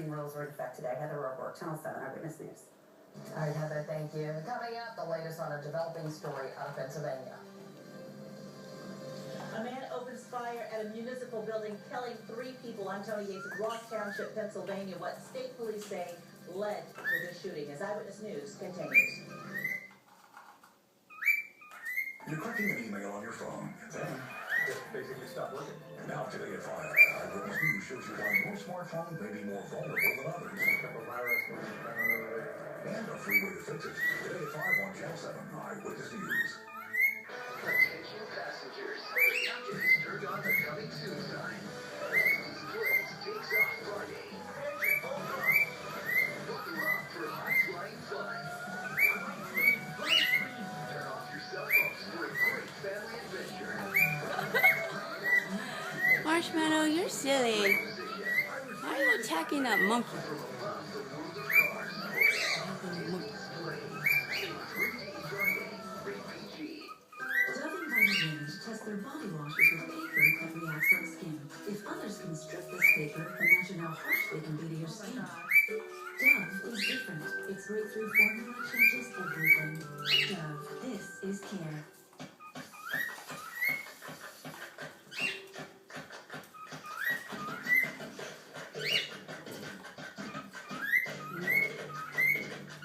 masking rules were in effect today. Heather Roburg, Channel 7 Eyewitness News. All right, Heather, thank you. Coming up, the latest on a developing story out of Pennsylvania. A man opens fire at a municipal building, killing 3 people. I'm Tony Yates in Ross Township, Pennsylvania. What state police say led to this shooting as Eyewitness News continues. You're cracking an email on your phone. Then just basically stop working. now today at 5, Eyewitness News shows you why your smartphone may be more vulnerable than others. And a free way to fix it. Today at 5 on Channel 7 Eyewitness News. Attention passengers. The captain has turned on the coming soon sign. These planes takes off Friday. Engine hold on. Buckle up for high-flying fun. Turn off your cell phones for a great family adventure. Marshmallow, you're silly. Why are you attacking that monkey? Test their body washes with paper that reacts like skin. If others can strip this paper, imagine how harsh they can be to your skin. Dove is different. Its breakthrough formula changes everything. Dove, this is care.